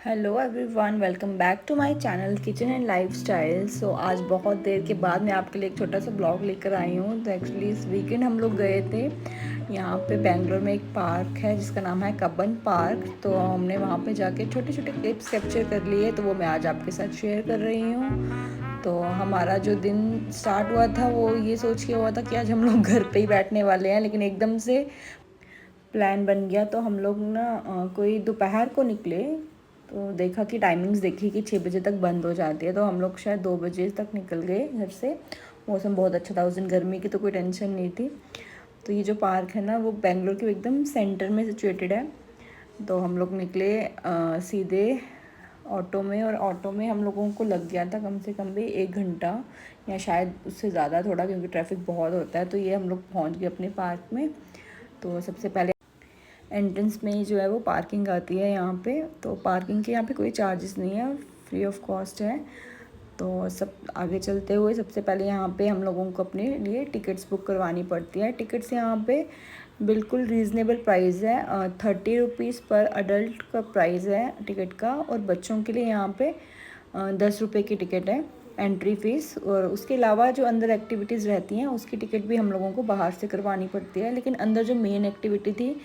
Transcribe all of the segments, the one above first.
Hello everyone, welcome back to my channel kitchen and lifestyle. So आज बहुत देर के बाद मैं आपके लिए एक छोटा सा ब्लॉग लेकर आई हूँ। तो एक्चुअली इस वीकेंड हम लोग गए थे। यहाँ पे बेंगलोर में एक पार्क है जिसका नाम है कब्बन पार्क। तो हमने वहाँ पे जाके छोटे छोटे क्लिप्स कैप्चर कर लिए, तो वो मैं आज आपके साथ शेयर कर रही हूँ। तो हमारा जो दिन स्टार्ट हुआ था वो ये सोच के हुआ था कि आज हम लोग घर पे ही बैठने वाले हैं, लेकिन एकदम से प्लान बन गया। तो हम लोग ना कोई दोपहर को निकले। तो देखा कि टाइमिंग्स देखी कि 6 बजे तक बंद हो जाती है, तो हम लोग शायद 2 बजे तक निकल गए घर से। मौसम बहुत अच्छा था उस दिन, गर्मी की तो कोई टेंशन नहीं थी। तो ये जो पार्क है ना वो बेंगलोर के एकदम सेंटर में सिचुएटेड है। तो हम लोग निकले सीधे ऑटो में, और ऑटो में हम लोगों को लग गया था कम से कम भी 1 घंटा या शायद उससे ज़्यादा थोड़ा, क्योंकि ट्रैफिक बहुत होता है। तो ये हम लोग पहुँच गए अपने पार्क में। तो सबसे पहले एंट्रेंस में ही जो है वो पार्किंग आती है यहाँ पे। तो पार्किंग के यहाँ पे कोई चार्जेस नहीं है, फ्री ऑफ कॉस्ट है। तो सब आगे चलते हुए सबसे पहले यहाँ पे हम लोगों को अपने लिए टिकट्स बुक करवानी पड़ती है। टिकट्स यहाँ पे बिल्कुल रीज़नेबल प्राइस है, 30 रुपीज़ पर अडल्ट का प्राइस है टिकट का। और बच्चों के लिए यहाँ पे 10 रुपये की टिकट है एंट्री फ़ीस। और उसके अलावा जो अंदर एक्टिविटीज़ रहती हैं उसकी टिकट भी हम लोगों को बाहर से करवानी पड़ती है। लेकिन अंदर जो मेन एक्टिविटी थी,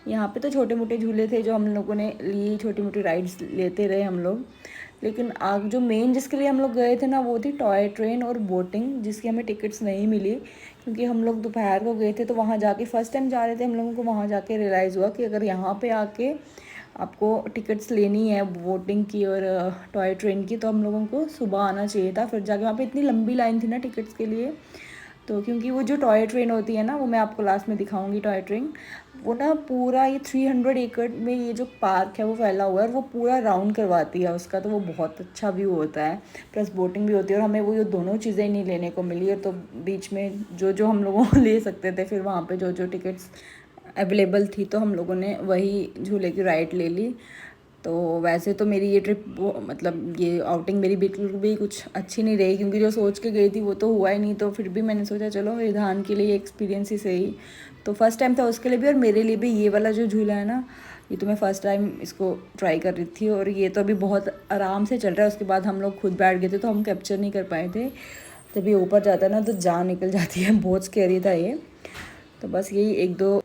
यहाँ पे तो छोटे मोटे झूले थे जो हम लोगों ने लिए, छोटी मोटी राइड्स लेते रहे हम लोग। लेकिन आग जो मेन जिसके लिए हम लोग गए थे ना वो थी टॉय ट्रेन और बोटिंग, जिसकी हमें टिकट्स नहीं मिली। क्योंकि हम लोग दोपहर को गए थे, तो वहाँ जाके फर्स्ट टाइम जा रहे थे हम लोगों को, वहाँ जाके रियलाइज़ हुआ कि अगर यहाँ पे आके आपको टिकट्स लेनी है बोटिंग की और टॉय ट्रेन की, तो हम लोगों को सुबह आना चाहिए था। फिर जाके वहाँ पे इतनी लंबी लाइन थी ना टिकट्स के लिए। तो क्योंकि वो जो टॉय ट्रेन होती है ना, वो मैं आपको लास्ट में दिखाऊंगी टॉय ट्रेन। वो ना पूरा ये 300 एकड़ में ये जो पार्क है वो फैला हुआ है, और वो पूरा राउंड करवाती है उसका। तो वो बहुत अच्छा व्यू होता है, प्लस बोटिंग भी होती है। और हमें वो ये दोनों चीज़ें नहीं लेने को मिली है। तो बीच में जो जो हम लोगों ले सकते थे, फिर वहाँ पे जो जो टिकट्स अवेलेबल थी, तो हम लोगों ने वही झूले की राइड ले ली। तो वैसे तो मेरी ये ट्रिप मतलब ये आउटिंग मेरी बिल्कुल भी कुछ अच्छी नहीं रही, क्योंकि जो सोच के गई थी वो तो हुआ ही नहीं। तो फिर भी मैंने सोचा चलो रिधान के लिए एक्सपीरियंस ही सही। तो फर्स्ट टाइम था उसके लिए भी, और मेरे लिए भी। ये वाला जो झूला है ना, ये तो मैं फ़र्स्ट टाइम इसको ट्राई कर रही थी, और ये तो अभी बहुत आराम से चल रहा है। उसके बाद हम लोग खुद बैठ गए थे, तो हम कैप्चर नहीं कर पाए थे। जब ये ऊपर जाता है ना तो जान निकल जाती है, बहुत स्कैरी था ये। तो बस यही एक दो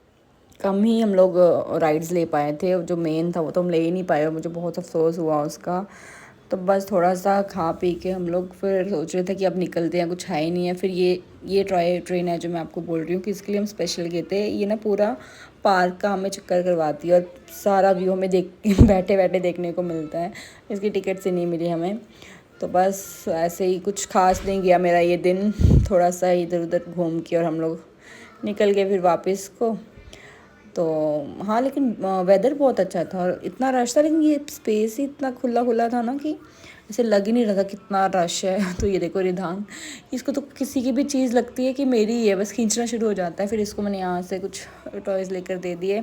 कम ही हम लोग राइड्स ले पाए थे। जो मेन था वो तो हम ले ही नहीं पाए, और मुझे बहुत अफसोस हुआ उसका। तो बस थोड़ा सा खा पी के हम लोग फिर सोच रहे थे कि अब निकलते हैं, कुछ है ही नहीं है। फिर ये टॉय ट्रेन है जो मैं आपको बोल रही हूँ कि इसके लिए हम स्पेशल गए थे। ये ना पूरा पार्क का हमें चक्कर करवाती है, और सारा व्यू हमें देख बैठे बैठे देखने को मिलता है। इसकी टिकट से नहीं मिली हमें। तो बस ऐसे ही कुछ खास नहीं गया मेरा ये दिन, थोड़ा सा इधर उधर घूम के और हम लोग निकल गए फिर वापस को। तो हाँ, लेकिन वेदर बहुत अच्छा था और इतना रश था, लेकिन ये स्पेस ही इतना खुला खुला था ना कि ऐसे लग ही नहीं रहा था कितना रश है। तो ये देखो रिधान, इसको तो किसी की भी चीज़ लगती है कि मेरी ही है, बस खींचना शुरू हो जाता है। फिर इसको मैंने यहाँ से कुछ टॉयज़ लेकर दे दिए,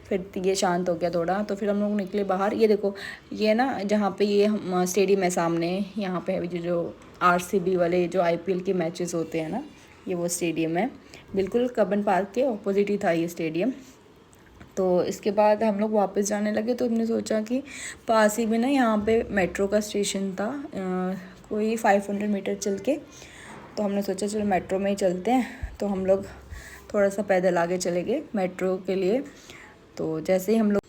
फिर ये शांत हो गया थोड़ा। तो फिर हम लोग निकले बाहर। ये देखो, ये ना जहाँ पे ये स्टेडियम है सामने, यहाँ पे जो RCB वाले जो IPL के मैचेस होते हैं ना, ये वो स्टेडियम है। बिल्कुल कब्बन पार्क के ऑपोजिट ही था ये स्टेडियम। तो इसके बाद हम लोग वापस जाने लगे, तो हमने सोचा कि पास ही में ना यहाँ पे मेट्रो का स्टेशन था, कोई 500 मीटर चल के। तो हमने सोचा चलो मेट्रो में ही चलते हैं। तो हम लोग थोड़ा सा पैदल आगे चले गए मेट्रो के लिए। तो जैसे ही हम लोग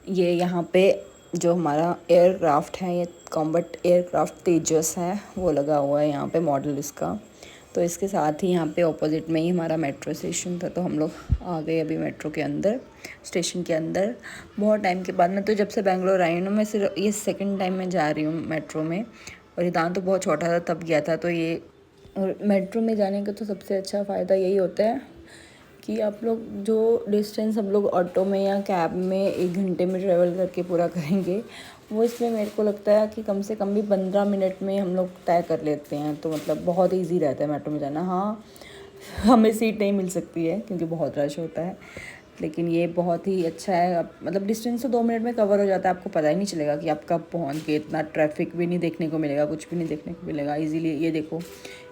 ये यहाँ पे जो हमारा एयरक्राफ्ट है, ये कॉम्बैट एयरक्राफ्ट तेजस है, वो लगा हुआ है यहाँ पे मॉडल इसका। तो इसके साथ ही यहाँ पे ऑपोजिट में ही हमारा मेट्रो स्टेशन था। तो हम लोग आ गए अभी मेट्रो के अंदर, स्टेशन के अंदर। बहुत टाइम के बाद, मैं तो जब से बेंगलोर आई हूँ, मैं सिर्फ ये सेकंड टाइम मैं जा रही हूँ मेट्रो में। और रिदान तो बहुत छोटा था तब गया था। तो ये और मेट्रो में जाने का तो सबसे अच्छा फ़ायदा यही होता है कि आप लोग जो डिस्टेंस हम लोग ऑटो में या कैब में 1 घंटे में ट्रेवल करके पूरा करेंगे, वो इसमें मेरे को लगता है कि कम से कम भी 15 मिनट में हम लोग तय कर लेते हैं। तो मतलब बहुत इजी रहता है मेट्रो में जाना। हाँ, हमें सीट नहीं मिल सकती है क्योंकि बहुत रश होता है, लेकिन ये बहुत ही अच्छा है। मतलब डिस्टेंस तो 2 मिनट में कवर हो जाता है, आपको पता ही नहीं चलेगा कि आप कब पहुँच गए। इतना ट्रैफिक भी नहीं देखने को मिलेगा, कुछ भी नहीं देखने को मिलेगा इजीली। ये देखो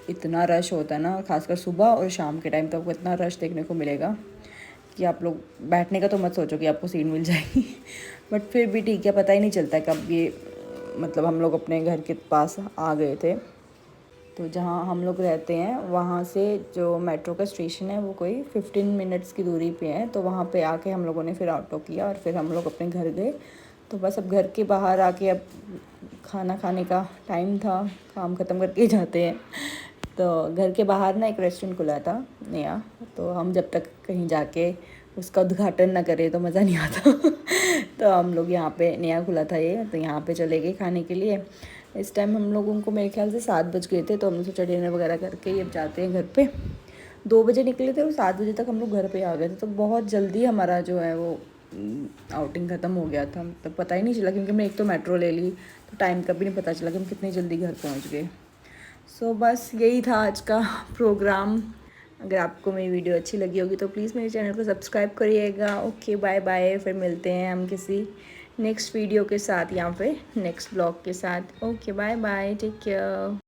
इतना रश होता है ना, खासकर सुबह और शाम के टाइम तो आपको इतना रश देखने को मिलेगा कि आप लोग बैठने का तो मत सोचो कि आपको सीट मिल जाएगी बट फिर भी ठीक है, पता ही नहीं चलता कब ये मतलब हम लोग अपने घर के पास आ गए थे। तो जहाँ हम लोग रहते हैं वहाँ से जो मेट्रो का स्टेशन है वो कोई 15 मिनट्स की दूरी पे है। तो वहाँ पे आके हम लोगों ने फिर ऑटो किया और फिर हम लोग अपने घर गए। तो बस अब घर के बाहर आके अब खाना खाने का टाइम था, काम ख़त्म करके ही जाते हैं। तो घर के बाहर ना एक रेस्टोरेंट खुला था नया, तो हम जब तक कहीं जाके उसका उद्घाटन ना करें तो मज़ा नहीं आता तो हम लोग यहाँ पे नया खुला था ये, तो यहाँ पे चले गए खाने के लिए। इस टाइम हम लोगों को मेरे ख्याल से 7 बज गए थे, तो हम लोग सोचा डिनर वगैरह करके ही अब जाते हैं घर पे। 2 बजे निकले थे और 7 बजे तक हम लोग घर पे आ गए थे। तो बहुत जल्दी हमारा जो है वो आउटिंग ख़त्म हो गया था, तो पता ही नहीं चला क्योंकि मैं एक तो मेट्रो ले ली, तो टाइम का भी नहीं पता चला कि हम कितनी जल्दी घर पहुँच गए। सो बस यही था आज का प्रोग्राम। अगर आपको मेरी वीडियो अच्छी लगी होगी तो प्लीज़ मेरे चैनल को सब्सक्राइब करिएगा। ओके बाय बाय, फिर मिलते हैं हम किसी नेक्स्ट वीडियो के साथ या फिर नेक्स्ट ब्लॉग के साथ। Okay bye bye, take care.